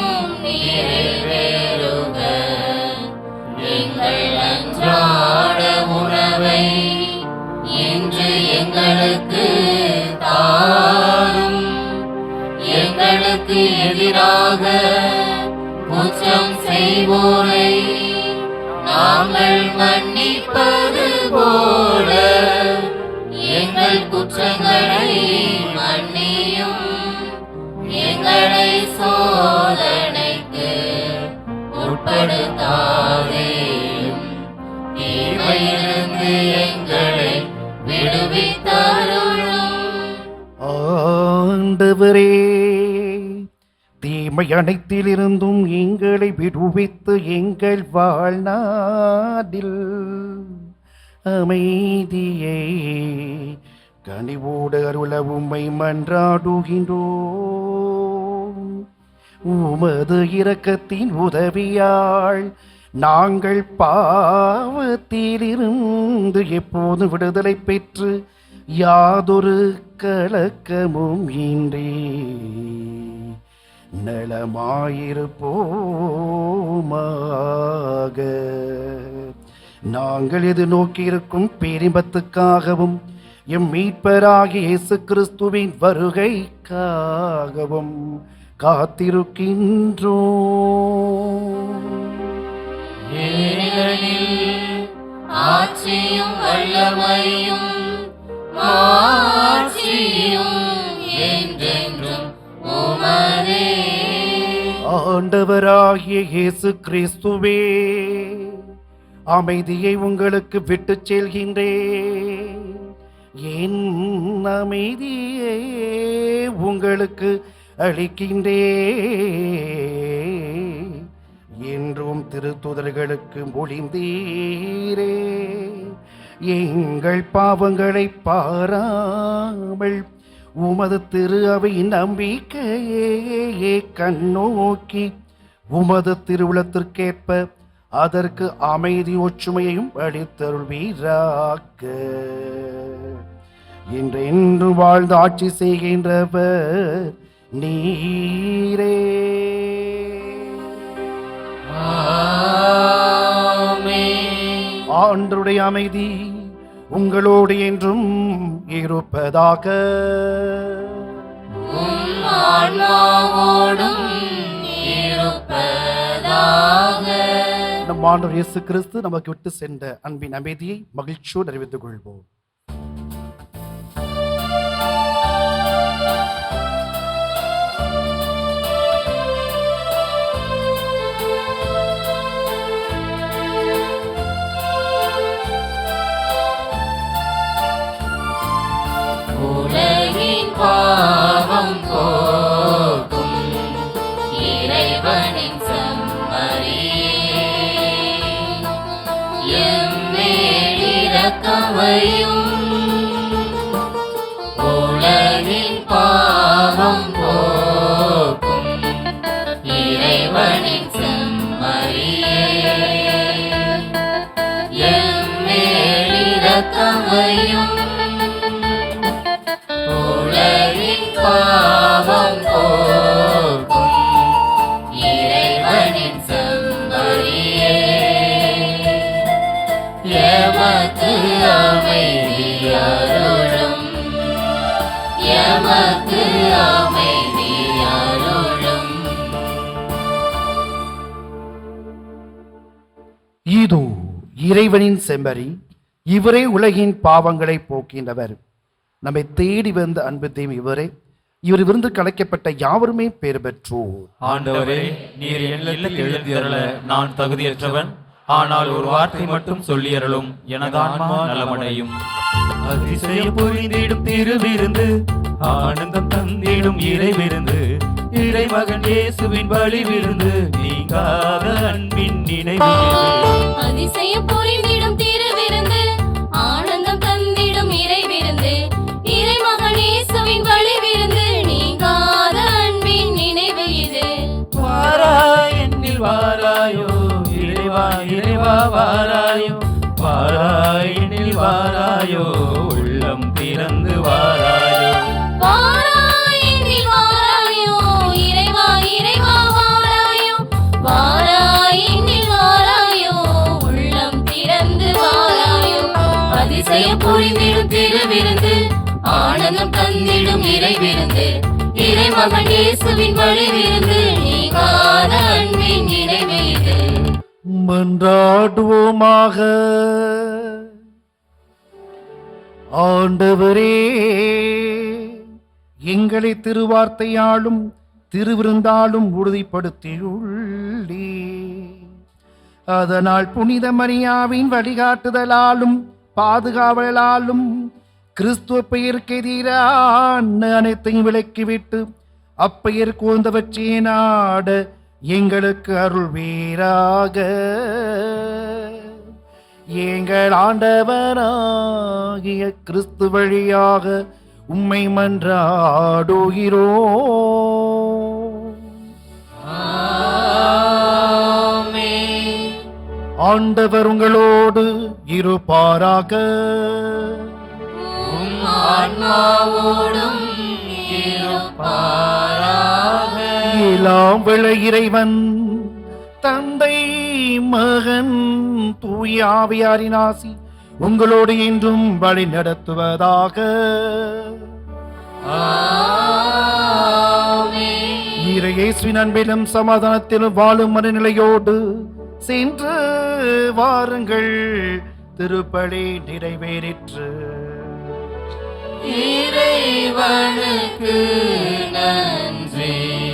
நிறைவேறுக. எங்கள் அன்றாட உணவை இன்று எங்களுக்கு தாரும். எங்களுக்கு எதிராக குற்றம் செய்வோரை நாங்கள் மன்னிப்பது போல எங்கள் குற்றங்களை மன்னியும். எங்களை சோதனைக்கு உட்படுத்தாதேயும், தீமையிலிருந்து எங்களை விடுவித்தருளும். ஆண்டவரே, தீமை அனைத்திலிருந்தும் எங்களை விடுவித்து எங்கள் வாழ்நாளில் அமைதியை கனிவோடு அருள உம்மை மன்றாடுகின்றோம். உமது இரக்கத்தின் உதவியால் நாங்கள் பாவத்திலிருந்து எப்போது விடுதலை பெற்று யாதொரு கலக்கமும் இன்றி நலமாயிருப்போமாக. நாங்கள் எது நோக்கியிருக்கும் பேரின்பத்துக்காகவும் எம் மீட்பராகிய இயேசு கிறிஸ்துவின் வருகைக்காகவும் காத்திருக்கின்றோம். ஏனெனில் ஆட்சியும் வல்லமையும் மாட்சியும் என்றென்றும் உமதே. ஆண்டவராகிய இயேசு கிறிஸ்துவே, அமைதியை உங்களுக்கு விட்டுச் செல்கின்றேன். என் அமைதியை உங்களுக்கு அளிக்கின்றேன் என்றும் திருத்துதர்களுக்கு மொழிந்தீரே. எங்கள் பாவங்களை பாராமல் உமது திரு அவையின் நம்பிக்கையே கண்ணோக்கி உமது திருவுளத்திற்கேற்ப அதற்கு அமைதி ஒற்றுமையையும் அளித்தருள்வீராக. என்றென்று வாழ்ந்து ஆட்சி செய்கின்றவர் நீரே. ஆண்டவருடைய அமைதி உங்களோடு என்றும் இருப்பதாக. நம் ஆண்டவர் இயேசு கிறிஸ்து நமக்கு விட்டு சென்ற அன்பின் அமைதியை மகிழ்ச்சியோடு அறிவித்துக் கொள்வோம். உலகின் பாவம் போக்கும் இறைவனின் செம்மறியே, எம்மேல் இரக்கமையும். உலகின் பாவம் போக்கும் இறைவனின் செம்மறியே, எம்மேல் இரக்கமையும். பாவம் போக்கும் இறைவனின் செம்மறியே, எமக்கு அமைதி அருளும், எமக்கு அமைதி அருளும். இதோ இறைவனின் செம்மறி, இவரே உலகின் பாவங்களை போக்கின்றவர். நம்மை தேடி வந்த அன்பு தெய்வம் இவரே. இவர் விருந்து கலைக்கப்பட்ட யாவருமே பேர் பெற்றோர். ஆண்டவரே, நீர் எண்ணத்தில் எழுந்தருள நான் தகுதியற்றவன். ஆனால் ஒரு வார்த்தை மட்டும் சொல்லியருளும், எனது ஆன்மா நலமடையும். அதிசயம் பொழிந்திடும் திருவிருந்து, ஆனந்தம் தந்திடும் இறைவிருந்து, இறைமகன் இயேசுவின் பலி விருந்து, நீங்காத அன்பின் நினைவு. அதிசயம் பொழிந்திடும் திருவிருந்து, ஆனந்தம் தந்திடும் இறைவிருந்து, இறைமகன் இயேசுவின் பலி விருந்து, நீங்காத அன்பின் நினைவு இது. வாராய் என்னில் வாராயோ இறைவா, இறைவா வாராயோ, வாராய் என்னில் வாராயோ, உள்ளம் திறந்து வாராயோ. வாராய் என்னில் வாராயோ, இறைவா இறைவா வாராயோ. வாராய் என்னில் வாராயோ, உள்ளம் திறந்து வாராயோ. அதிசயம் புரிந்திடும் திருவிருந்து, ஆனந்தம் தந்திடும் இறைவிருந்து. இறைமகன் இயேசுவின் வழிவிருந்து, நீங்காத அன்பின் நிறைவே இது. மன்றாடுவோமாக. ஆண்டவரே, எங்களை திருவார்த்தையாலும் திருவிருந்தாலும் உறுதிப்படுத்தியுள்ளே. அதனால் புனித மரியாவின் வழிகாட்டுதலாலும் பாதுகாவலாலும் கிறிஸ்துவ பெயருக்கு எதிரான அனைத்தையும் விலக்கிவிட்டு அப்பெயர் கோந்தவற்றை நாட எங்களுக்கு அருள்வீராக. எங்கள் ஆண்டவராகிய கிறிஸ்து வழியாக உம்மை மன்றாடுகிறோம். ஆண்டவர் உங்களோடு இருப்பாராக. ஆன்மாவோடும் இருப்பாராக. எல்லாம் வல்ல இறைவன் தந்தை மகன் தூய ஆவியாரின் ஆசி உங்களோடு என்றும் வழி நடத்துவதாக. இயேசுவின் அன்பிலும் சமாதானத்திலும் வாழும் மனநிலையோடு சென்று வாருங்கள். திருப்பலி நிறைவேறிற்று. இறைவனுக்கு நன்றி.